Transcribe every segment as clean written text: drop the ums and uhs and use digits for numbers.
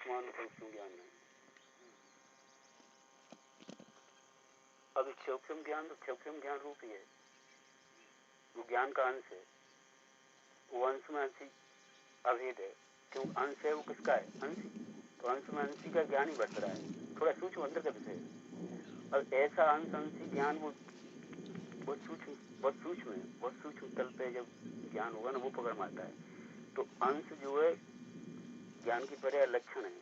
वर्तमान में सूक्ष्म ज्ञान नहीं। अभी सूक्ष्म ज्ञान तो सूक्ष्म ज्ञान रूप ही है, वो ज्ञान का अंश है, वो अंश में अंशी अभेद है। क्यों अंश है, वो किसका है? अंशी। तो अंश में अंशी का ज्ञान ही बरत रहा है, थोड़ा सूक्ष्म अंदर का विषय है। और ऐसा अंश अंशी ज्ञान वो बहुत सूक्ष्म है, बहुत सूक्ष्म तल पे जब ज्ञान होगा ना वो पकड़ में आता है। तो अंश जो है ज्ञान की पर्याय लक्षण है,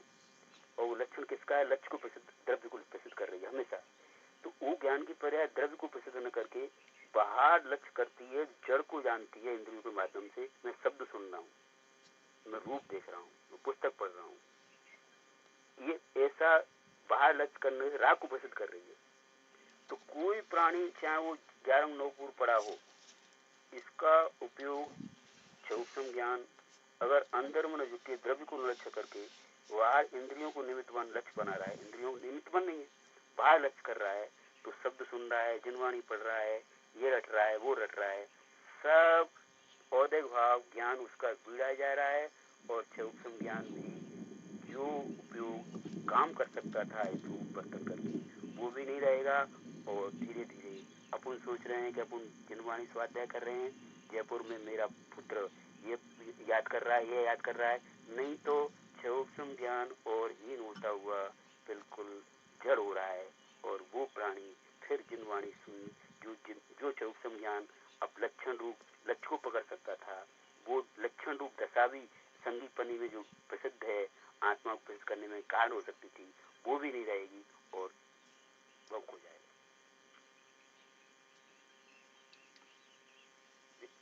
और वो लक्षण किसका है? लक्ष्य को प्रसिद्ध, द्रव्य को प्रसिद्ध कर रही है हमेशा। तो वो ज्ञान की पर्याय द्रव्य को प्रसिद्ध न करके बाहर लक्ष्य करती है, जड़ को जानती है इंद्रियों के माध्यम से। मैं शब्द सुन रहा हूँ, मैं रूप देख रहा हूँ, मैं पुस्तक पढ़ रहा हूँ, ये ऐसा बाहर लक्ष्य करने से राग को प्रसिद्ध कर रही है। तो कोई प्राणी चाहे वो 11 नवपूर पड़ा हो, इसका उपयोग सूक्ष्म ज्ञान अगर अंदर मन झुके द्रव्य को लक्ष्य करके बाहर इंद्रियों को निमित्तवान लक्ष्य बना रहा है, इंद्रियों को निमित्तवान नहीं है, बाहर लक्ष्य कर रहा है, तो शब्द सुन रहा है, जिनवाणी पढ़ रहा है, ये रट रहा है, वो रट रहा है, सब औदैक भाव ज्ञान उसका बीड़ा जा रहा है। और सूक्ष्म ज्ञान भी जो उपयोग काम कर सकता था इस रूप बर्तन करके, वो भी नहीं रहेगा। और धीरे धीरे अपन सोच रहे हैं कि अपन जिनवाणी स्वाध्याय कर रहे हैं, जयपुर में मेरा पुत्र ये याद कर रहा है, ये याद कर रहा है, नहीं तो सूक्ष्म ज्ञान और हीन होता हुआ बिल्कुल जड़ हो रहा है। और वो प्राणी फिर जिनवाणी सुन जो सूक्ष्म ज्ञान अब लक्षण रूप लक्ष्य को पकड़ सकता था, वो लक्षण रूप दशा भी संदीपनी में जो प्रसिद्ध है, आत्मा को प्रसिद्ध करने में कारण हो सकती थी, वो भी नहीं रहेगी और भोग हो जाएगा।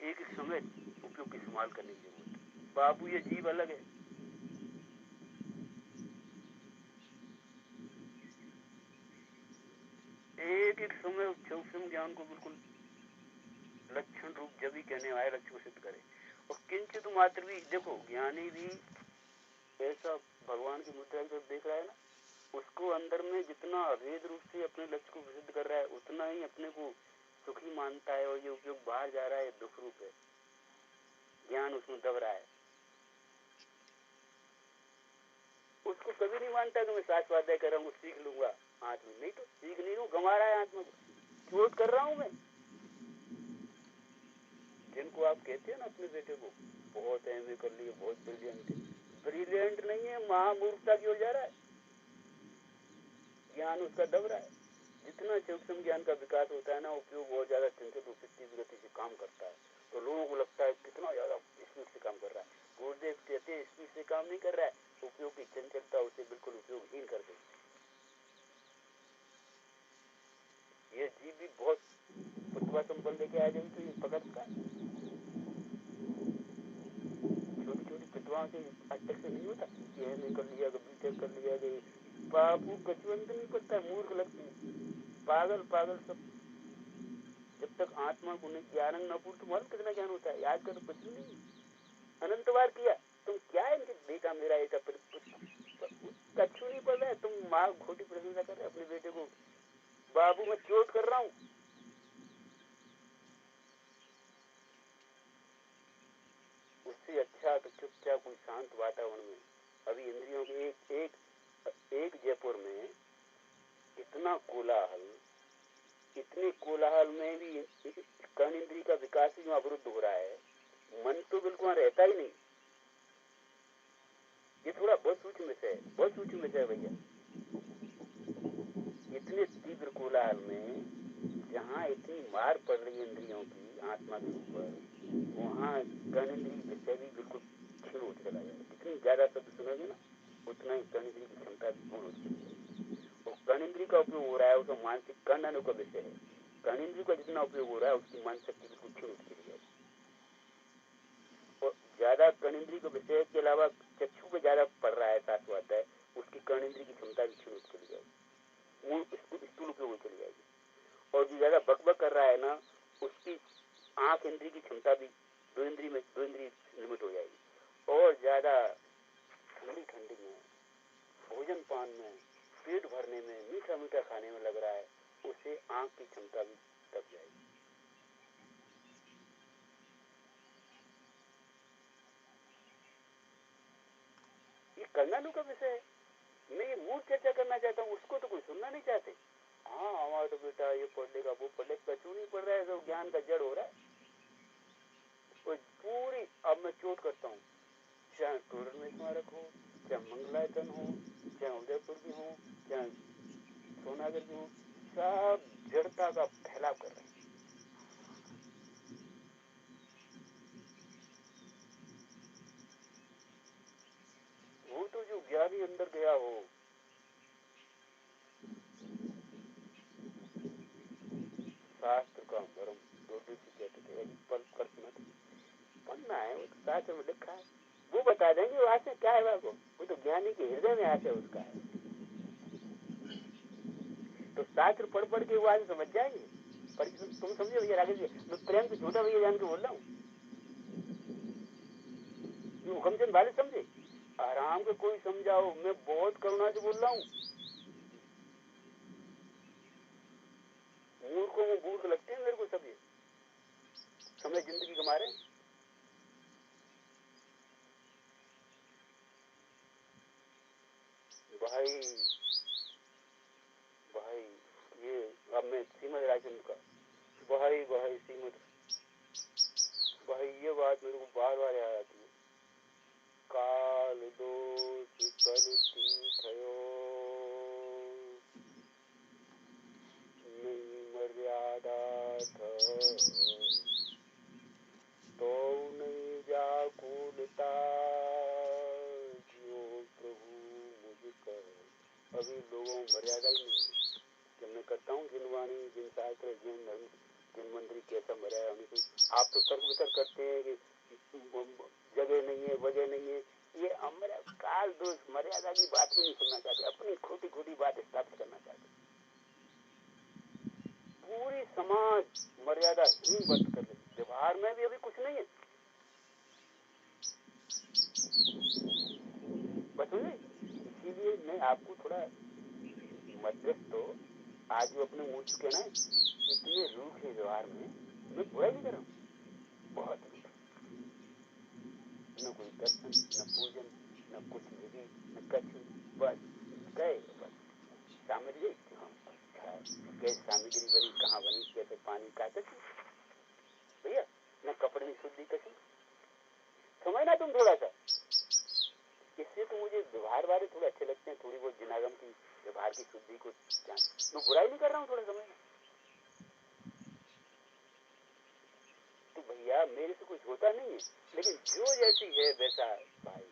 एक एक समय उपयोग की इस्तेमाल करने की जरूरत है। बाबू ये जीव अलग है, एक एक समय सूक्ष्म ज्ञान को बिल्कुल लक्षण रूप जब ही कहने आए लक्ष्य को सिद्ध करे। और किंचित मात्र भी देखो, ज्ञानी भी ऐसा भगवान की मुद्रा की तरफ देख रहा है ना, उसको अंदर में जितना अभेद रूप से अपने लक्ष्य को सिद्ध कर रहा है, उतना ही अपने को सुखी मानता है। और ये उपयोग बाहर जा रहा है, दुख रूप है, ज्ञान उसमें दब रहा है। उसको कभी नहीं मानता कि मैं शास्त्राध्याय कर रहा हूँ, सीख लूंगा हाथ में, नहीं तो सीख नहीं हूँ, गंवा रहा है आत्मा को, चोट कर रहा हूँ मैं। जिनको आप कहते हैं ना अपने बेटे को बहुत एमए कर लिए, बहुत ब्रिलियंट है, ब्रिलियंट नहीं है, महामूर्खता की ओर जा रहा है, ज्ञान उसका दब रहा है। जितना सूक्ष्म ज्ञान का विकास होता है ना, उपयोग बहुत ज्यादा चंचल रूप गति से काम करता है, तो लोगों को लगता है कितना ज्यादा स्पीड से काम कर रहा है। गुरुदेव कहते हैं स्पीड से काम नहीं कर रहा है, उपयोग की चंचलता उसे बिल्कुल उपयोगहीन कर देती है। ये जीव भी बहुत प्रतिभा संपन्न लेके आ जाएगी तो ये पकड़ता है। छोटी छोटी प्रतिभाओं से आज तक से नहीं होता कि एमए कर लिया, बीटेक कर लिया, बाबू कचवंत नहीं पड़ता, मूर्ख लगती है, पागल पागल सब। जब तक आत्मा को नहीं ज्ञान न पूर्ण, तो मालूम कितना ज्ञान होता है, याद कर कुछ भी नहीं, अनंत बार किया। तुम क्या है इनके बेटा मेरा ऐसा कच्छु नहीं पड़ रहा है, तुम माँ खोटी प्रशंसा कर रहे अपने बेटे को, बाबू मैं चोट कर रहा हूँ। उससे अच्छा तो चुपचाप कोई शांत वातावरण में, अभी इंद्रियों के एक जयपुर में इतना कोलाहल, इतने कोलाहल में भी कर्ण इंद्रिय का विकास ही अवरुद्ध हो रहा है, मन तो बिल्कुल रहता ही नहीं। ये थोड़ा बहुत सूक्ष्म विषय है, बहुत सूक्ष्म विषय है भैया। इतने तीव्र कोलाहल में जहाँ इतनी मार पड़ रही है इंद्रियों की आत्मा के ऊपर, वहाँ कर्ण इंद्रिय विषय भी बिल्कुल क्षीण होते चला जाएगा। जितनी ज्यादा शब्द सुनोगे ना, उतना ही कर्ण इंद्रिय की क्षमता भी पूर्ण होती चली जाएगी। और कर्ण इंद्रिय का उपयोग हो रहा है, उसका मानसिक कर्ण अनु का विषय है, कर्ण इंद्रिय का जितना उपयोग हो रहा है उसकी मानसिक शक्ति बिल्कुल क्षीण होती चली जाएगी। और ज्यादा कर्ण इंद्रिय के विषय के अलावा चक्षु पे ज्यादा पड़ रहा है शास्त्राध्याय, उसकी कर्ण इंद्रिय की क्षमता भी क्षीण होती चली जाएगी, वो स्थूल उपयोग चली जाएगी। और जो ज्यादा बकबक कर रहा है ना, उसकी आंख इंद्रिय की क्षमता भी दो इंद्रिय लिमिट हो जाएगी। और ज्यादा ठंडी ठंडी में, भोजन पान में, पेट भरने में, मीठा मीठा खाने में लग रहा है, उससे आंख की क्षमता भी दब जाएगी। ये कर्णानु का विषय है। मैं ये मूल चर्चा करना चाहता हूँ, उसको तो कोई सुनना नहीं चाहते। हाँ हमारा तो बेटा ये पढ़ लेगा वो पढ़ लेगा, क्यों नहीं पढ़ रहा है, सब ज्ञान का जड़ हो रहा है। और पूरी अब मैं चोट करता हूँ, चाहे टोडर में स्मारक हो, चाहे मंगलायतन हो, चाहे उदयपुर भी हो, चाहे सोनागर भी हो, सब जड़ता का फैलाव कर रहे हैं। वो तो जो ज्ञानी अंदर गया हो, शास्त्र का मर्म डोडू जी कहते थे, अभी पल खर्च मत पढ़ना है, वो तो शास्त्र में लिखा है, वो बता देंगे वो आशय क्या है बाबू, वो तो ज्ञानी के हृदय में आशय उसका है। तो शास्त्र पढ़ पढ़ के वो आज समझ जाएंगे। पर तुम समझे भैया राकेश जी, मैं प्रेम से छोटा भैया जान के बोल रहा हूँ, हुकमचंद वाले समझे, आराम से कोई समझाओ, मैं बहुत करुणा से बोल रहा हूँ। मूर्खों में मूर्ख लगते हैं मेरे को सब, ये समय जिंदगी कमा रहे हैं। भाई भाई ये अब मैं श्रीमद राजचंद्र का भाई श्रीमद भाई, ये बात मेरे को बार बार याद आती है। काल दोष कलती थयो नहीं मर्यादा तो नहीं जाकुलता जो प्रभु मुझकर। अभी लोगों में मर्यादा ही नहीं है। जब मैं करता हूँ जिन वाणी जिन शास्त्र जिन धर्म जिन मंत्री कैसा मर्यादा होनी चाहिए, आप तो तर्क वितर्क करते हैं कि जगह नहीं है वजह नहीं है, ये हमारा काल दोष मर्यादा की बात भी नहीं सुनना चाहते, अपनी खोटी खोटी बात स्थापित करना चाहते। पूरी समाज मर्यादा हीन वर्त कर रही, व्यवहार में भी अभी कुछ नहीं है। बस इसीलिए मैं आपको थोड़ा मध्यस्थ, तो आज वो अपने मुंह चुके ना इतने रूखे व्यवहार में, मैं बुराई नहीं कर रहा हूँ, बहुत रूखे, न कोई दर्शन न पूजन न कुछ विधि न कछु, बस गए, बस सामग्री अच्छा कैसे सामग्री बनी कहाँ बनी कैसे पानी का कछु भैया, न कपड़े में शुद्धि कछु, समझना तुम थोड़ा सा। इससे तो मुझे व्यवहार वाले थोड़े अच्छे लगते हैं, थोड़ी बहुत जिनागम की व्यवहार की शुद्धि को जान, मैं बुराई नहीं कर रहा हूँ, थोड़ा समझना। तो भैया मेरे से कुछ होता नहीं है, लेकिन जो जैसी है वैसा भाई,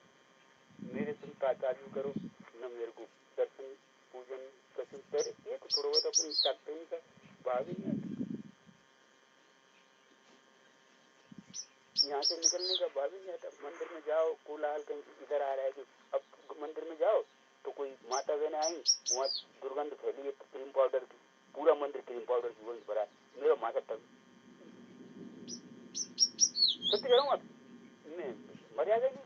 मेरे तुम ताजू करो न, मेरे को दर्शन पूजन कछु पहले एक थोड़ा बहुत अपनी प्रेम का भाव ही नहीं आता, यहाँ से निकलने का भाव ही नहीं आता। मंदिर में जाओ कोलाहल कहीं इधर आ रहा है कि अब मंदिर में जाओ तो कोई माता बहने आई, वहाँ दुर्गंध फैली है क्रीम पाउडर की, पूरा मंदिर क्रीम पाउडर की गंध भरा, मेरा माथा टंग, सत्य कह रहा हूँ आप, मर्यादा नहीं,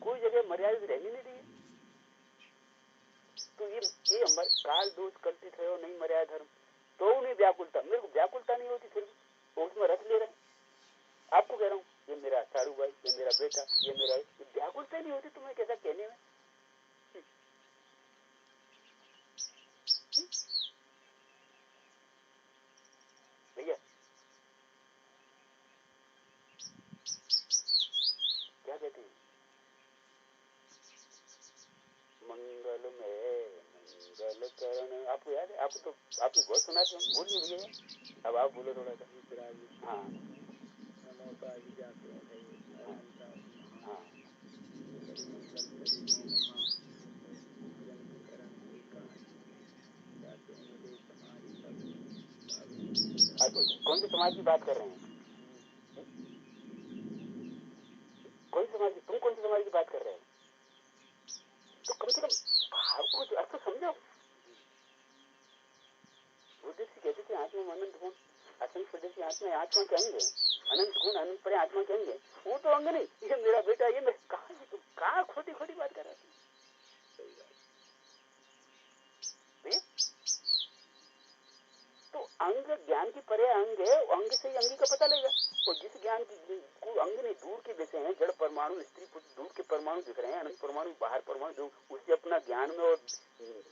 कोई जगह मर्यादा रहनी नहीं दी। तो ये हमारे काल दोष कल्पित है, नहीं मर्यादा धर्म तो नहीं व्याकुलता, मेरे को व्याकुलता नहीं होती, फिर उसमें रख ले रहे। आपको कह रहा हूँ ये मेरा सारू भाई, ये मेरा बेटा, ये मेरा, व्याकुलता नहीं होती तुम्हें कैसा कहने में। भैया क्या कहते हैं, मंगल में मंगल करण, आपको याद है, आपको तो आपकी बहुत सुनाते हैं, बोलिए भैया, अब आप बोलो थोड़ा सा। हाँ हाँ कौन सी समाज की बात कर रहे हैं, कौन सी समाज की, तुम कौन सी समाज की बात कर रहे हो, तो कम से कम भाव को अर्थ तो समझो। बुद्धिस्ट कहते थे आत्मा में अनंत गुण, असंख्य प्रदेश आत्मा, आत्मा के अंग है, अनंत गुण अनंत पर आत्मा के अंग है, वो तो अंग नहीं, ये मेरा बेटा, ये मैं कहाँ खोटी खोटी बात कर रहा था भैया। तो अंग ज्ञान की पर्याय अंग है, अंग से ही अंगी का पता लगेगा। और जिस ज्ञान की को अंग नहीं, दूर के विषय हैं, जड़ परमाणु, स्त्री पुरुष, दूर के परमाणु दिख रहे हैं, अनंत परमाणु, बाहर परमाणु, उससे अपना ज्ञान में और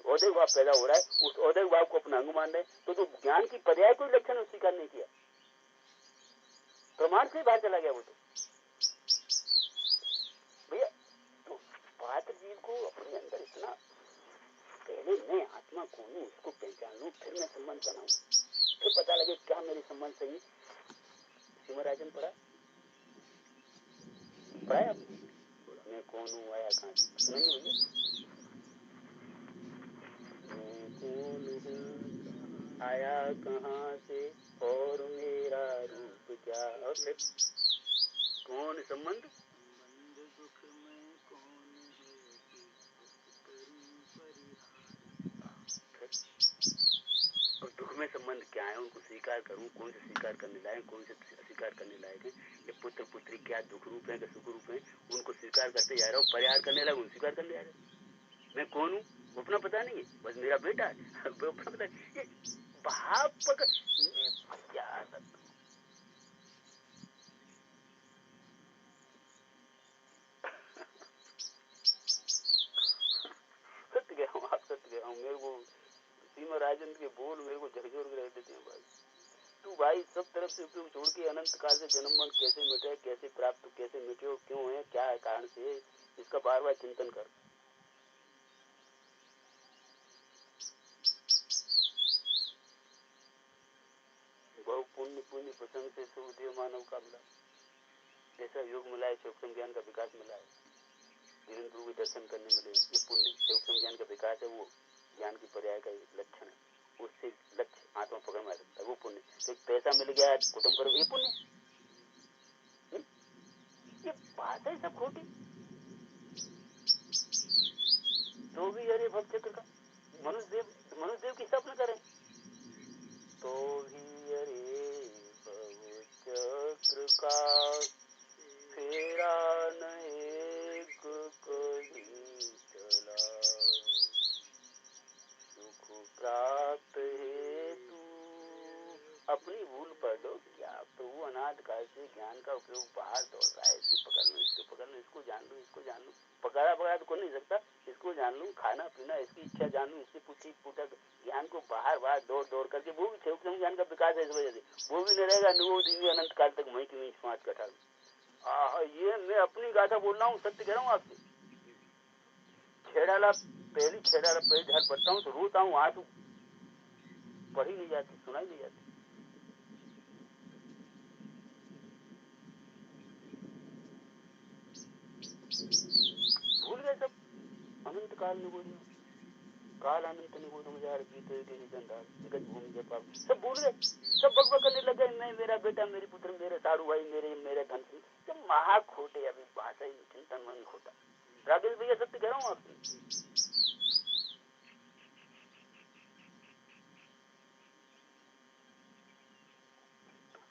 औदय भाव पैदा हो रहा है, उस औदय भाव को अपना अंग मान रहे हैं। तो जो ज्ञान की पर्याय कोई लक्षण स्वीकार नहीं किया, प्रमाण से बाहर चला गया वो। तो भैया तो पात्र जीव को अपने अंदर इतना, पहले मैं आत्मा कौन हूँ उसको पहचान लूं, फिर मैं संबंध बनाऊं, फिर पता लगे क्या मेरे संबंध सही। सिमराजन पढ़ा है आपने? मैं कौन हूँ, आया कहाँ से? सुनेंगे भैया? मैं कौन हूँ, आया कहाँ से, और मेरा रूप क्या, और फिर कौन संबंध, दुख में कौन है, करूं परिहार, और दुख में संबंध क्या है, उनको स्वीकार करूं, कौन से स्वीकार करने लायक, कौन से अस्वीकार करने लायक है, ये पुत्र पुत्री क्या दुख रूप है, सुख रूप है, उनको स्वीकार करते जा रहा हूँ, परिहार करने लायक उनको स्वीकार करने जा रहा है। मैं कौन हूँ अपना पता नहीं है, बस मेरा बेटा है, अपना पता है। ये भाव पकड़ क्या सत्य कह रहा हूँ, आप सत्य कह रहा हूँ। मेरे को सीमा राजन के बोल मेरे को झकझोर के रख देते हैं भाई। तू भाई सब तरफ से उपयोग छोड़ के अनंत काल से जन्म मन कैसे मिटे, कैसे प्राप्त, कैसे मिटे और क्यों है, क्या है कारण से, इसका बार बार चिंतन कर। बहु पुण्य पुण्य प्रसंग से सुखदेव मानव का मिला, जैसा योग मिला है, सूक्ष्म ज्ञान का विकास मिला है, धीरेन्द्र प्रभु के दर्शन करने मिले, ये पुण्य सूक्ष्म ज्ञान का विकास है, वो ज्ञान की पर्याय का लक्षण है, उससे लक्ष्य आत्मा पकड़ में आ सकता है, वो पुण्य। तो पैसा मिल गया, कुटुंब पर, ये पुण्य। ये बात है सब खोटी, तो भी अरे भव चक्र का मनुष्य देव की स्वप्न करें, तो भी अरे भव चक्र का फेरा न एक कभी चला, सुख प्राप्त हेतु अपनी भूल पर दो क्या, प्रभु अनाथ काल से ज्ञान का उपयोग बाहर दौड़ रहा है, इसे पकड़ लो, इसको पकड़ लो, इसको जान लो, इसको जान लो, पकड़ा पकड़ा तो कोई नहीं सकता, इसको जान लूं, खाना पीना, इसकी इच्छा जान लूं, इससे पूछा ज्ञान को बाहर बाहर दौड़ दौड़ करके, वो भी सूक्ष्म ज्ञान का विकास है, इस वजह से वो भी नहीं रहेगा, वो दिव्य अनंत काल तक वहीं की वहीं समाज कटा। ये मैं अपनी गाथा बोल रहा हूँ, सत्य कह रहा हूँ आपसे। छेड़ाला पहली झाल पढ़ता हूँ तो रोता हूँ, आंसू पढ़ी नहीं जाती, सुनाई नहीं जाती। भूल गए सब, अनंत काल निगोदियों, काल अनंत निगोदम जार बीते के निजंदार जगत भूमि के पाप, सब भूल गए, सब बकबक करने लगे, मैं, मेरा बेटा, मेरी पुत्र, मेरे सारू भाई, मेरे धन, सब महा खोटे। अभी भाषा ही चिंतन मन खोटा। राकेश भैया सत्य कह रहा हूँ आपसे।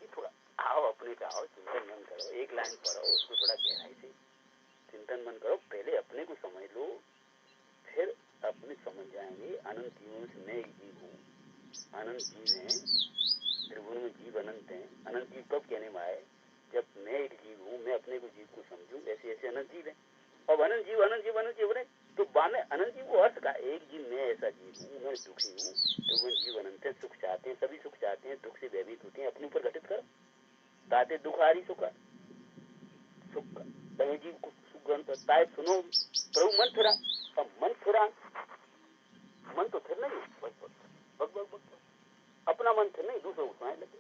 थोड़ा आओ अपने पे आओ, चिंतन मन करो, एक लाइन पढ़ो, उसको थोड़ा गहराई से चिंतन मन करो, पहले अपने को समझ लो, फिर अपने समझ जाएंगे अनंत जीवों से मैं एक जीव हूँ, अनंत जीव है, त्रिभुवन में जीव अनंत है। अनंत जीव कब कहने में आए, जब मैं एक जीव हूँ, मैं अपने को जीव को समझूं, ऐसे ऐसे अनंत जीव है। अब अनंत जीव रहे तो बाद में अनंत जीव को अर्थ का, एक जीव मैं ऐसा जीव हूँ, मैं दुखी हूँ, तो वो जीव अनंत है, सुख चाहते हैं, सभी सुख चाहते हैं, दुख से भयभीत होते हैं, अपने ऊपर घटित कर ताते दुख आ रही सुख जीव को सुख ग्रहण करता है। सुनो प्रभु मन फिरा, अब मन फिरा, मन तो फिर नहीं, बक अपना मन फिर नहीं, दूसरों को सुनाने लगे,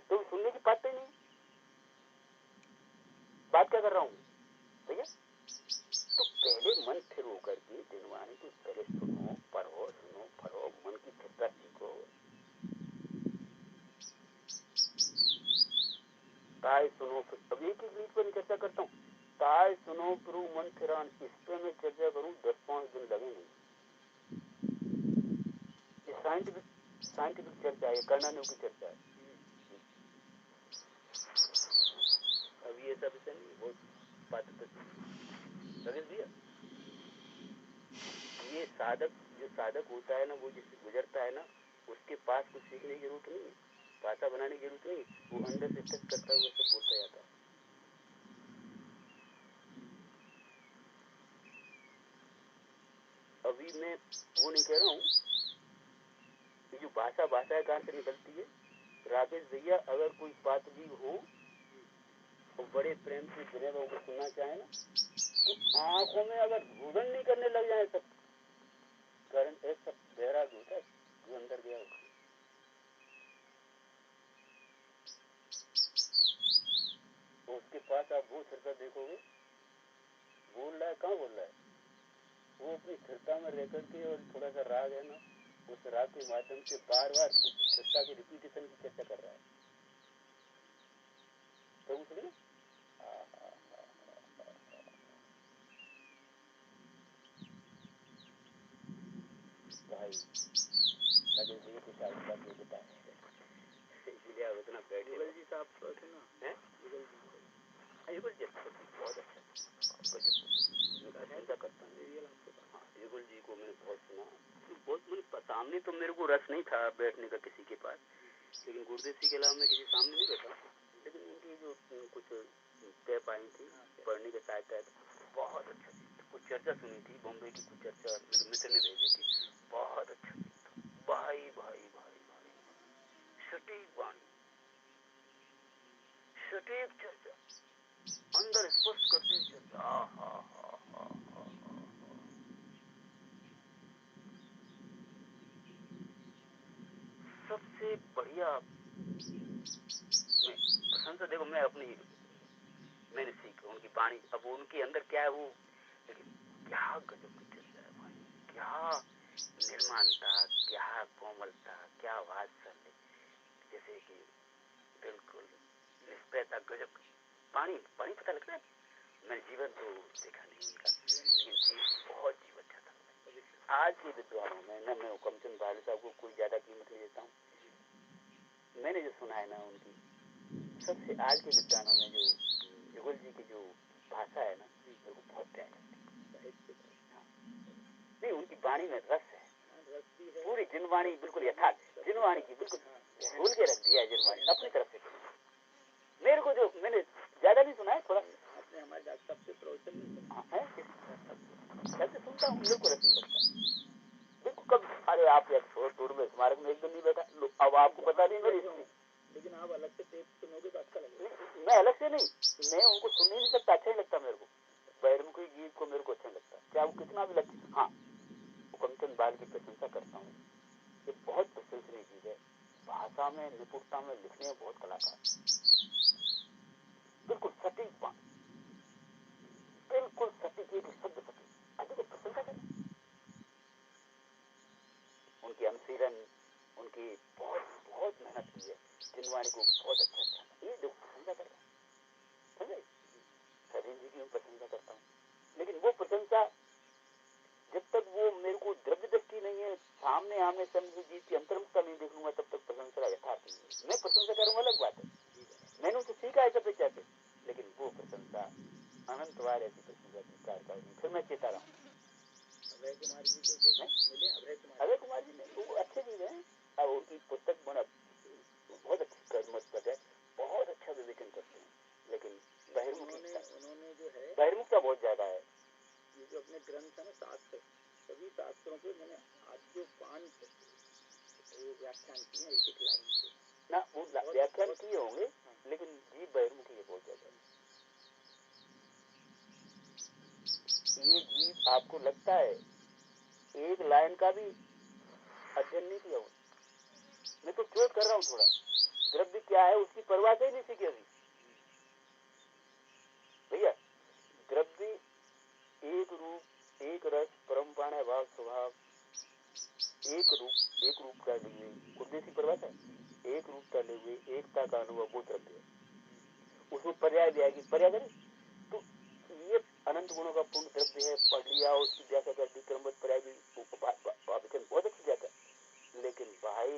तो सुनने की बात ही नहीं। बात क्या कर रहा हूँ भैया, तो पहले मन फिर होकर के दिनवाणी को पहले सुनो पढ़ो, सुनो पढ़ो, मन की फिरता सीखो। ताय सुनो, अब एक एक लीड पर चर्चा करता हूँ, ताय सुनो प्रभु मन फिरान, इस पे मैं चर्चा करूँ 10-5 दिन लगे नहीं। ये साइंटिफिक चर्चा है, कर्णानु की चर्चा है। अब ये सब विषय नहीं, बहुत बात लगे भैया। ये साधक, जो साधक होता है ना, वो जिससे गुजरता है ना, उसके पास कुछ सीखने की जरूरत नहीं है, भाषा बनाने की जरूरत नहीं, वो अंदर से टच करता हुआ सब बोलता जाता है। अभी मैं वो नहीं कह रहा हूँ, ये जो भाषा है कहाँ से निकलती है। राकेश भैया अगर कोई बात भी हो और बड़े प्रेम से विनय बाबू को सुनना चाहे ना, तो आंखों में अगर रुदन नहीं करने लग जाए सब करंट सब गहरा जो होता है जो अंदर गया होगा। उसके पास आप वो स्थिरता देखोगे, बोल रहा है कहाँ बोल रहा है, वो अपनी स्थिरता में रह करके और थोड़ा सा राग है ना, उस राग के माध्यम से बार बार उस स्थिरता के रिपीटेशन की चर्चा कर रहा है। तो सुनिए भाई राजेश भैया कुछ आगे बात नहीं बताए, इसलिए आप इतना बैठे। युगल जी साहब सुना है, युगल जी बहुत अच्छा प्रशंसा करता हूँ। युगल जी को मैंने बहुत सुना, बहुत मुझे सामने तो मेरे को रस नहीं था बैठने का किसी के पास, लेकिन गुरुदेव जी के अलावा मैं किसी सामने नहीं बैठा, लेकिन उनकी जो कुछ टेप आई थी पढ़ने के साथ बहुत अच्छा थी। कुछ चर्चा सुनी थी बॉम्बे की, कुछ चर्चा मेरे मित्र ने भेजी थी, बहुत अच्छा थी भाई भाई भाई भाई, सटीक वाणी, सटीक चर्चा, अंदर स्पष्ट करती हुई चर्चा। सबसे बढ़िया मैं प्रशंसा, देखो मैं अपनी मैंने सीख उनकी वाणी, अब उनके अंदर क्या है वो, लेकिन क्या गजब की चर्चा है भाई, क्या निर्माणता, क्या कोमलता, क्या वात्सल्य, जैसे कि बिल्कुल निष्प्रता, गजब पानी पानी पता लगता है। मैंने जीवन तो देखा नहीं उनका, लेकिन बहुत जीवन था। आज के विद्वानों में न मैं हुकमचंद भालू साहब को कोई ज्यादा कीमत नहीं देता हूँ, मैंने जो सुना है ना उनकी, सबसे आज के विद्वानों में जो युगल जी की जो भाषा है ना, मेरे को बहुत प्यारी लगती है। नहीं उनकी वाणी में रस है, पूरी जिनवाणी बिल्कुल यथार्थ, जिनवाणी की बिल्कुल भूल के रख दिया है, जिनवाणी अपनी तरफ से। मेरे को जो मैंने ज्यादा नहीं सुना है, थोड़ा आपने हमारे डॉक्टर साहब से प्रवचन नहीं सुना है, कैसे सुनता हूँ, मेरे को रस नहीं लगता बिल्कुल। कब अरे आप छोड़ में स्मारक में एक दिन नहीं बैठा, अब आपको पता नहीं मेरी, लेकिन आप अलग से टेप सुनोगे तो अच्छा लगेगा। मैं अलग से नहीं, मैं उनको सुन नहीं सकता, अच्छा नहीं लगता मेरे को, बहिर्मुखी गीत को मेरे को अच्छा नहीं लगता, चाहे वो कितना भी लगता। हाँ हुकमचंद बाल की प्रशंसा करता हूँ, ये बहुत प्रशंसनीय चीज है, भाषा में निपुणता में, लिखने में बहुत कलाकार, बिल्कुल सटीक बात, बिल्कुल सटीक, एक शब्द सटीक, अधिक प्रशंसा करें उनकी अनुशीलन, उनकी बहुत बहुत मेहनत की है, जिनवाणी को बहुत अच्छा ये जो प्रशंसा कर रहा है, सलीम जी की मैं प्रशंसा करता हूँ, लेकिन वो प्रशंसा जब तक वो मेरे को द्रव्य दृष्टि नहीं है, सामने आमने समझ जी की अंतर्मुखता नहीं देखूंगा, तब तक प्रशंसा यथार्थ नहीं है। मैं प्रशंसा करूंगा अलग बात है, मैंने उसे सीखा है सब से, लेकिन वो प्रशंसा अनंत बार ऐसी प्रशंसा स्वीकार कर दी, फिर मैं चेता रहा हूँ। अभय कुमार जी को मिले, अभय कुमार जी ने वो अच्छे चीज है, अब उनकी पुस्तक बहुत अच्छी कर्मस्पद है, बहुत अच्छा विवेचन करते हैं, लेकिन उन्होंने जो है बहिर्मुखता बहुत ज्यादा है। ये जो अपने ग्रंथ है ना शास्त्र, सभी शास्त्रों पे मैंने आद्यो पांच वो व्याख्यान किए हैं, एक एक लाइन से ना, वो व्याख्यान किए होंगे, लेकिन जीव बहिर्मुखी है बहुत ज्यादा। ये जीव आपको लगता है एक लाइन का भी अध्ययन नहीं किया हो, मैं तो चोट कर रहा हूँ थोड़ा, द्रव्य क्या है उसकी परिभाषा ही नहीं सीखी अभी भैया। द्रव्य एक रूप, एक रस, परम्परा भाव स्वभाव, एक रूप का लिए उद्देश्य परिभाषा, एक रूपता ले हुए एकता का अनुभव, वो द्रव्य है, उसमें पर्याय भी आएगी, पर्याय करें तो ये अनंत गुणों का पूर्ण द्रव्य है, पढ़ लिया उसकी व्याख्या कर दी, क्रमबद्ध पर्याय भी बहुत अच्छी जाता है, लेकिन भाई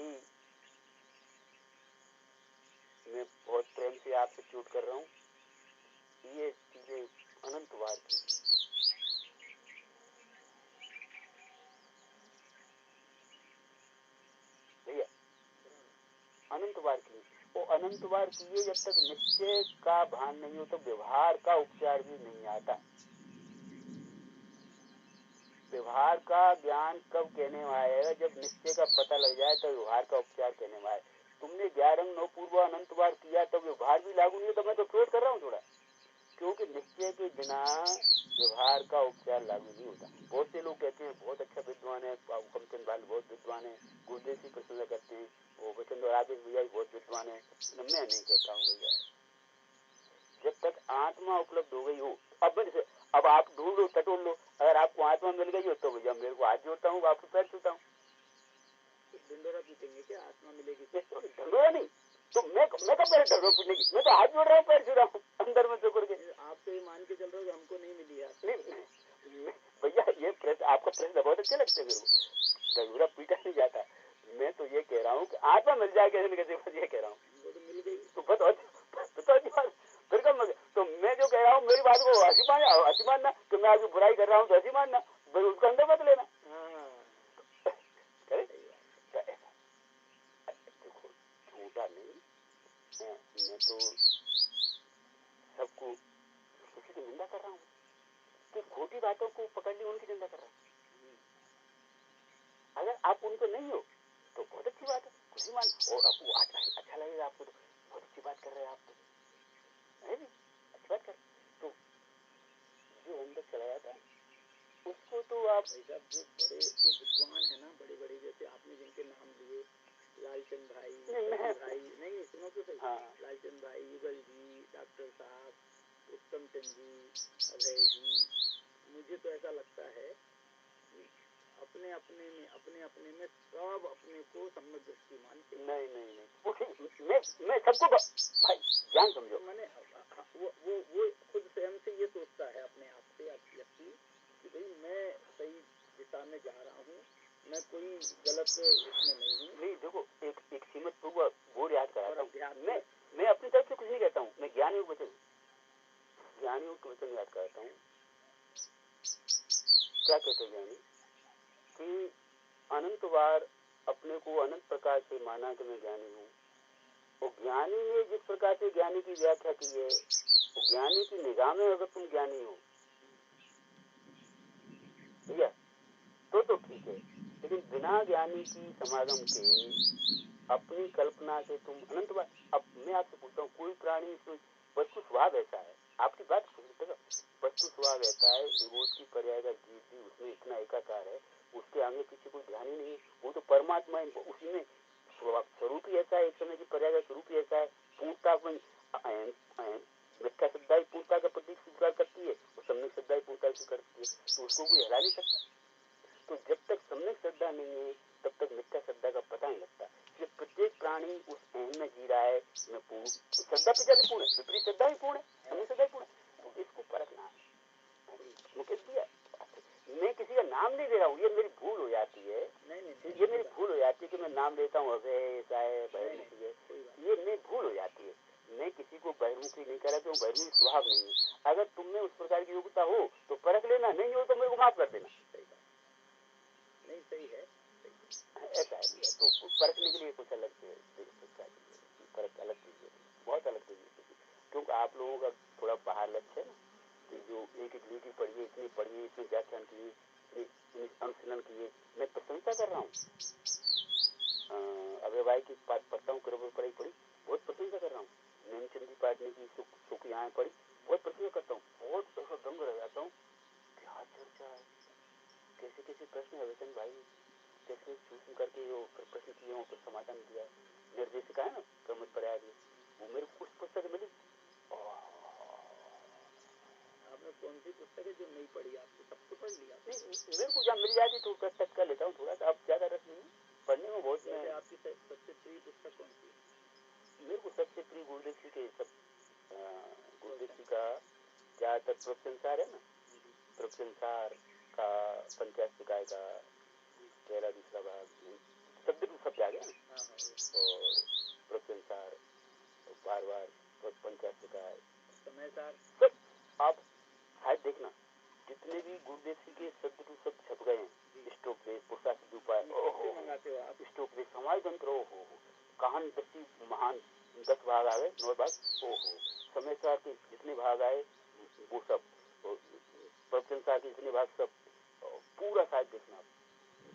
मैं बहुत प्रेम से आपसे चोट कर रहा हूँ, ये चीजें अनंतवार की भैया, अनंत बार किए, वो अनंत बार किए। जब तक निश्चय का भान नहीं हो तो व्यवहार का उपचार भी नहीं आता। व्यवहार का ज्ञान कब कहने में आएगा? जब निश्चय का पता लग जाए तो व्यवहार का उपचार कहने में आए। तुमने 11 9 पूर्व अनंत बार किया तो व्यवहार भी लागू नहीं, तो मैं तो क्रोध कर रहा हूँ थोड़ा, क्योंकि निश्चय के बिना व्यवहार का उपचार लागू नहीं होता। बहुत से लोग कहते हैं बहुत अच्छा विद्वान है, कमचंद बाल बहुत विद्वान है, गुरुदेव की प्रशंसा करते हैं, वो वचन और राजेश भैया भी बहुत विद्वान है। मैं नहीं कहता हूँ भैया, जब तक आत्मा उपलब्ध हो गई हो। अब आप ढूंढ लो, टटोल लो, अगर आपको आत्मा मिल गई हो तो भैया मेरे को हाथ जोड़ता हूँ, आपको पैर छूता हूँ। ढंडोरा पीटेंगे क्या आत्मा मिलेगी? ढंडोरा नहीं तो मैं कब करे ढंडोरा पीटने की? मैं तो हाथ जोड़ रहा हूँ, पैर छू रहा हूँ अंदर में से करके। आप तो ये मान के चल रहे हो हमको नहीं मिली है। नहीं भैया, ये प्रश्न आपका प्रश्न बहुत अच्छे लगते हैं मेरे को। ढंडोरा पीटा नहीं जाता। मैं तो ये कह रहा हूँ कि आत्मा मिल जाए कैसे न कैसे, बस ये कह रहा हूँ। वो तो मिल गई तो बताओ फिर कब? तो मैं जो कह रहा हूँ मेरी बात को हंसी मानना, तो मैं आपकी बुराई कर रहा हूँ तो हंसी मानना, उसको अंदर मत लेना। देखो झूठा नहीं, मैं तो सबको किसी की निंदा कर रहा हूँ कि खोटी बातों को पकड़ ली, उनकी निंदा कर रहा हूँ। अगर आप उनको नहीं हो तो बहुत अच्छी बात है, खुशी मान, और आपको अच्छा लगेगा, आपको तो बहुत अच्छी बात कर रहे हैं, आप तो है भी अच्छी बात कर। तो जो अंदर चला जाता है उसको तो आप जो बड़े जो विद्वान है ना, बड़े बड़े, जैसे आपने जिनके नाम लिए, लालचंद भाई, नहीं सुनो तो सही। हाँ। लालचंद भाई, युगल जी, डॉक्टर साहब, उत्तम चंद जी, अभय जी, मुझे तो ऐसा लगता है अपने अपने में सब अपने को सम्यक दृष्टि मानते। नहीं मैं सबको भाई ज्ञान समझो, मैंने वो खुद स्वयं से ये सोचता है अपने आप से, व्यक्ति कि भाई मैं सही दिशा में जा रहा हूँ, मैं कोई गलत इसमें नहीं हूँ। नहीं देखो, एक सीमित पूर्व बोर्ड याद कराता हूँ। मैं अपनी तरफ से कुछ नहीं कहता हूँ, मैं ज्ञानियों के वचन याद कराता हूँ। क्या कहते हैं ज्ञानी कि अनंत बार अपने को अनंत प्रकार से माना कि मैं ज्ञानी हूँ। और ज्ञानी ने जिस प्रकार से ज्ञानी की व्याख्या की है, वो ज्ञानी की निगाह में अगर तुम ज्ञानी हो भैया तो ठीक है, लेकिन बिना ज्ञानी की समागम के अपनी कल्पना से तुम अनंत बार। अब मैं आपसे पूछता हूँ, कोई प्राणी वस्तु स्वभाव ऐसा है, आपकी बात वस्तु स्वभाव ऐसा है, विभूत की पर्याय का जीव भी उसमें इतना एकाकार है, उसके आगे पीछे कोई ध्यान ही नहीं, वो तो परमात्मा उसी में स्वरूप ही ऐसा है, एक समय की पर्याय का स्वरूप ही ऐसा है। पूर्णता मिथ्या श्रद्धा ही पूर्णता का प्रतीक स्वीकार करती है, और सम्यक श्रद्धा ही पूर्णता स्वीकार करती है, तो उसको कोई हिला नहीं सकता। तो जब तक सम्यक श्रद्धा नहीं है तब तक मिथ्या श्रद्धा का पता नहीं लगता। इसलिए प्रत्येक प्राणी उस अहम में जी रहा है, मैं पूर्ण श्रद्धा पिता भी पूर्ण है, विपरीत श्रद्धा ही पूर्ण है, सम्यक श्रद्धा ही पूर्ण है। तो इसको परखना है। मैं किसी का नाम नहीं दे रहा हूँ, ये मेरी भूल हो जाती है। ये मेरी भूल हो जाती है कि मैं नाम लेता हूँ अभय साहेब बहिर्मुखी है, ये मेरी भूल हो जाती है। मैं किसी को बहिर्मुखी नहीं कर रहा, क्यों? बहिर्मुखी स्वभाव नहीं है। अगर तुम में उस प्रकार की योग्यता हो तो परख लेना, नहीं हो तो मेरे को माफ कर देना। नहीं सही है, ऐसा है। तो परखने के लिए कुछ अलग परख अलग चीज है, बहुत अलग चीज है। क्योंकि आप लोगों का थोड़ा बाहर लक्ष्य है ना, कि जो एक लीटी पढ़िए, इतनी पढ़िए, इतने व्याख्यान किए, अनुशीलन किए। मैं प्रशंसा कर रहा हूँ, अभय भाई की बात पढ़ता हूँ, करोड़ पढ़ाई पढ़ी, बहुत प्रशंसा कर रहा हूँ। नेमचंदी पाटने की सुख यहाँ पढ़ी, बहुत प्रशंसा करता हूँ, बहुत ऐसा दंग रह जाता हूँ। क्या चर्चा है, कैसे कैसे प्रश्न है वैसे भाई, कैसे सूक्ष्म करके वो प्रश्न किए हो, कुछ समाधान दिया। निर्देशिका है ना प्रमुख प्रयाग, वो मेरे को कुछ पुस्तक मिली। आपने कौन सी पुस्तक है जो नहीं पढ़ी? आपको सब तो पढ़ लिया। मेरे को जब मिल जाती तो टच कर लेता हूँ थोड़ा सा, अब ज्यादा रस नहीं पढ़ने में। बहुत मैं आपकी सबसे प्रिय पुस्तक कौन सी है? मेरे को सबसे प्रिय गुरुदेव जी के सब, गुरुदेव जी का ज्यादातर प्रवचनसार है ना, प्रवचनसार का पंचायत का पहला दूसरा भाग सब आ गया ना, और प्रवचनसार बार बार पंचायत का समय सार सब। आप शायद देखना जितने भी गुरुदेव जी के शब्द टू शब्द छप गए हैं, स्टोक पुरुषा उपाय, मंगाते हो आप? स्टोक समाज तंत्र, कहान दृष्टि महान 10 भाग आ गए, 9 भाग, ओहो समय सार के जितने भाग आए वो सब, प्रवचन सार के जितने भाग सब, पूरा साहित्य देखना।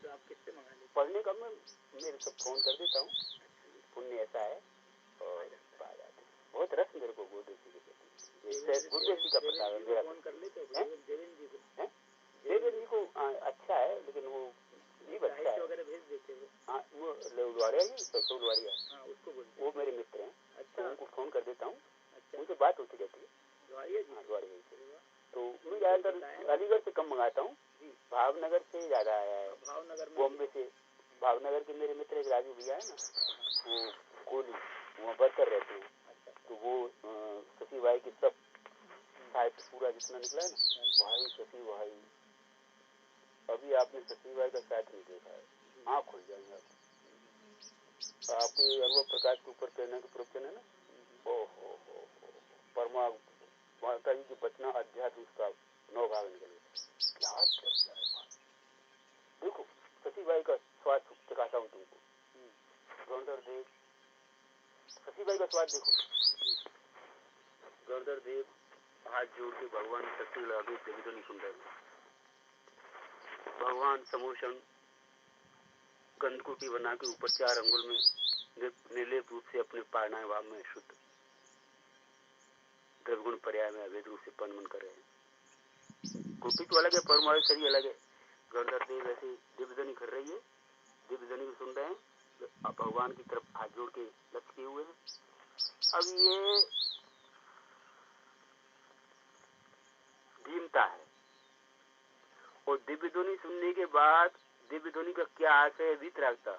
तो आप किससे मंगा लेते? पढ़ने का मैं मेरे सब फोन कर देता हूँ, पुण्य ऐसा है और पा जाते। बहुत रस मेरे को गुरुदेव जी के, गुरुदेव जी का प्रसाद मेरा। फोन कर लेते हो देवेंद्र जी को? देवेंद्र जी को अच्छा है, लेकिन वो जीव अच्छा है वगैरह भेज देते हो? हाँ, वो लुवाड़िया जी, लुवाड़िया, उसको बोलते, वो मेरे मित्र हैं। अच्छा, तो उनको फोन कर देता हूँ, अच्छा, उनसे बात होती रहती है। लुवाड़िया जी, लुवाड़िया जी। तो मैं ज्यादातर अलीगढ़ से कम मंगाता हूँ, भावनगर से ज्यादा आया है, भावनगर में, बॉम्बे से। भावनगर के मेरे मित्र एक राजू भैया है ना, वो कोहली, वहाँ वर्कर रहते हैं। तो वो शशि भाई की सब साहित्य पूरा जितना निकला है ना, भाई शशि भाई, अभी आपने शशि भाई का साहित्य नहीं देखा है, आँख खुल जाएंगे आपके अनुभव प्रकाश के ऊपर प्रेरणा के प्रवचन है ना, ओहो परमा माता जी की बचना अध्यात्म उसका 9 भाग निकल गया, क्या चर्चा है बात। देखो शशि भाई का स्वाद चखाता हूँ तुमको, गौरधर देव, शशि भाई का स्वाद देखो। गौरधर देव हाथ जोड़ के भगवान शक्ति लगे देवी सुन रहे, भगवान समोषण गंधकुटी बना के ऊपर 4 अंगुल में निर्लेप रूप से अपने पारणाय भाव में शुद्ध द्रवगुण पर्याय में अवैध रूप से पनमन कर रहे हैं। कुटी तो अलग है, परमाणु शरीर अलग है। गौरधर देव ऐसे दिव्यधनी कर रही है, दिव्यधनी भी सुन रहे हैं, अब भगवान की तरफ हाथ जोड़ के लटके हुए हैं। अब ये दीनता है, और दिव्यध्वनि सुनने के बाद दिव्यध्वनि का क्या आशय भी रखता,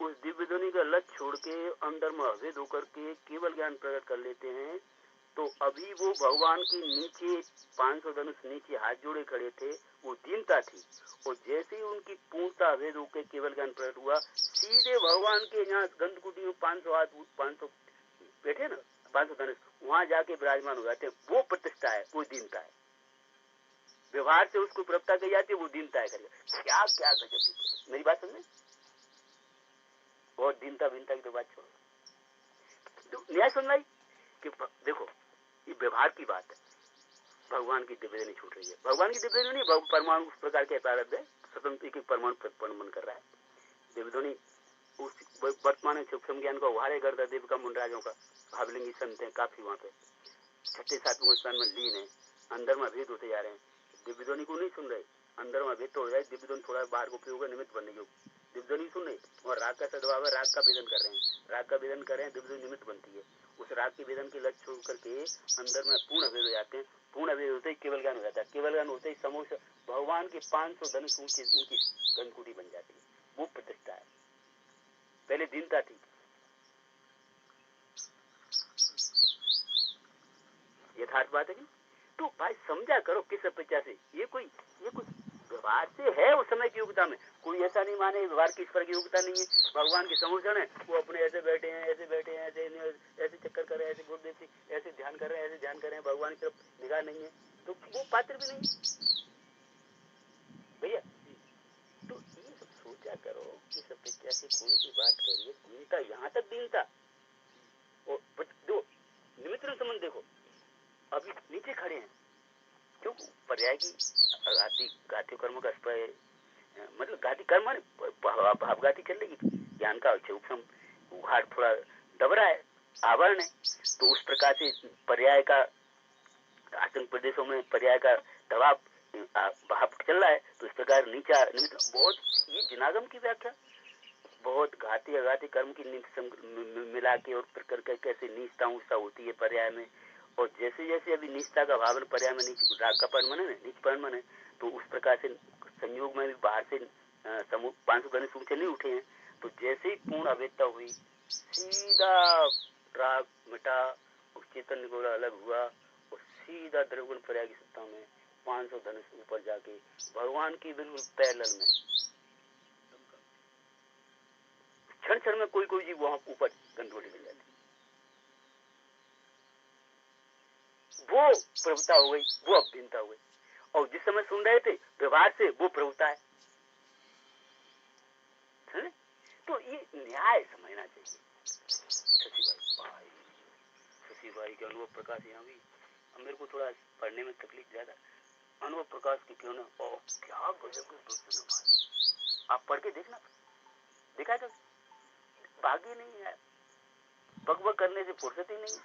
उस दिव्यध्वनि का लक्ष्य छोड़ के अंदर में अभेद होकर के केवल ज्ञान प्रकट कर लेते हैं। तो अभी वो भगवान के नीचे 500 धनुष नीचे हाथ जोड़े खड़े थे, वो दीनता थी, और जैसे ही उनकी पूर्णता अभेद होकर केवल ज्ञान प्रकट हुआ, सीधे भगवान के यहाँ गंधकुटी में 500 हाथ 500 बैठे ना, 500 धनुष वहां जाके विराजमान हो जाते हैं। वो प्रतिष्ठा है, वो दीनता है। व्यवहार से उसको प्रवृत्ता कही जाती है, वो दीनता है करेगा। क्या क्या गजब, मेरी बात समझे? बहुत दीनता भिन्नता की तो बात छोड़ो, तो न्याय सुन लाई कि देखो ये व्यवहार की बात है। भगवान की दिव्यधनी छूट रही है, भगवान की दिव्यधनी नहीं, परमाणु उस प्रकार के प्रारब्ध है, स्वतंत्र एक परमाणु प्रतिपन्न कर रहा है। दिव्यधनी उस वर्तमान सूक्ष्म ज्ञान को उहारे करता देव का मुंडराजों का भावलिंगी संत है काफी वहां पे 6ठे 7वें स्थान में लीन है, अंदर में भेद होते जा रहे हैं। दिव्यध्वनि को नहीं सुन रहे, अंदर में भेद तो हो जाए, दिव्यध्वनि थोड़ा बाहर को उपयोग निमित्त बनने योग, दिव्यध्वनि सुन रहे और राग का सद्भाव है, राग का वेदन कर रहे हैं, राग का वेदन कर रहे हैं, दिव्यध्वनि निमित्त बनती है। उस राग के वेदन के लक्ष्य छोड़ करके अंदर में पूर्ण भेद हो जाते हैं, पूर्ण भेद होते ही केवल ज्ञान हो जाता है, केवल ज्ञान होते ही समोष भगवान के 500 धनुष उनकी गंधकुटी बन जाती है। वो प्रतिष्ठा है, पहले दीनता थी। यथार्थ बात है कि तो भाई समझा करो किस अपेक्षा से, ये कुछ व्यवहार से है उस समय की योग्यता में, कोई ऐसा नहीं माने व्यवहार की इस पर की योग्यता नहीं है। भगवान के समोषण है, वो अपने ऐसे बैठे हैं ऐसे चक्कर कर रहे हैं, ऐसे गुरुदेव जी ऐसे ध्यान कर रहे हैं, भगवान की तरफ निगाह नहीं है, तो वो पात्र भी नहीं भैया। तो ये सब सोचा करो किस अपेक्षा से कोई सी बात करिए, दीनता यहाँ तक दीनता। और दो निमित्त संबंध देखो, अभी नीचे खड़े हैं क्यों, पर्याय की घाती कर्म का मतलब घाती कर्म भावघाती चल रही, ज्ञान का सूक्ष्म उघाड़ थोड़ा दब रहा है, आवरण है, तो उस प्रकार से पर्याय का आतंक प्रदेशों में पर्याय का दबाव भाव चल रहा है, तो इस प्रकार नीचा निमित्त बहुत ये जिनागम की व्याख्या बहुत घाती अघाती कर्म की मिला के और करके कैसे नीचता ऊंचता होती है पर्याय में, और जैसे जैसे अभी निष्ठा का भावन पर्याय में नीच राग का परिमाण है, नीच परिमाण है, तो उस प्रकार से संयोग में भी बाहर से समूह 500 गणेश ऊंचे नहीं उठे हैं, तो जैसे ही पूर्ण अवेदता हुई सीधा राग मिटा, चेतन गोला अलग हुआ और सीधा द्रवगुण पर्याय की सत्ता में 500 धनुष ऊपर जाके भगवान की बिल्कुल पैरेलल में क्षण क्षण में कोई जीव वहां ऊपर गंधोड़ी मिल जाती, वो प्रभुता हो गई, वो अभिन्नता हो गई। और जिस समय सुन रहे थे व्यवहार से वो प्रभुता है, तो ये न्याय समझना चाहिए। शशिबाई के अनुभव प्रकाश यहाँ भी। अब मेरे को थोड़ा पढ़ने में तकलीफ ज्यादा। अनुभव प्रकाश की क्यों ना, ओ क्या गजब के दोस्त भाई, आप पढ़ के देखना, देखा तो भाग्य नहीं है, बक बक करने से फुर्सत ही नहीं।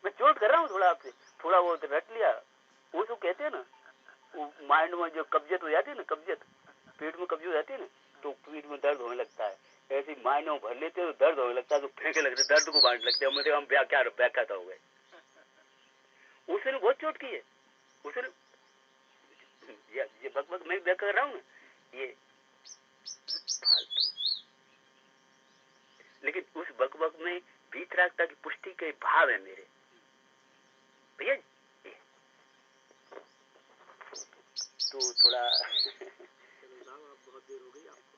मैं चोट कर रहा हूँ थोड़ा आपसे, थोड़ा वो रट लिया। वो जो कहते हैं ना, वो माइंड में जो कब्जियत हो जाती है ना, कब्जियत पेट में कब्जी हो जाती है ना, तो पेट में दर्द होने लगता है। ऐसे माइंड में भर लेते हैं तो दर्द होने लगता है, तो फेंके लगते, दर्द को बांटने लगते हैं। मतलब हम व्याख्या हो गए। उसने बहुत चोट की है, उसने ये बक बक मैं व्याख्या कर रहा हूँ ना, ये फालतू। लेकिन उस बक बक में भीतरागता की पुष्टि के भाव है मेरे भैया। तो थोड़ा बहुत देर हो गई आपको।